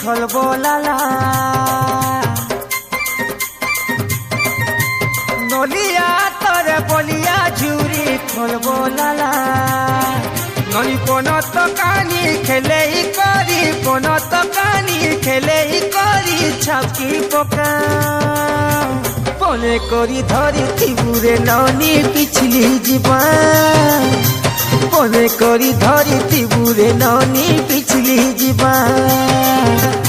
खोलबो लाला नलिया तोरे बोलिया झूरी खोलबो लाला नली कोनो तो कानी खेले ही करी कोनो तो कानी खेले ही करी छापकी पका पने करी धरी थिबुरे ननी पिछली जीवन पने करी धरी थिबुरे ननी पिछली जीवन।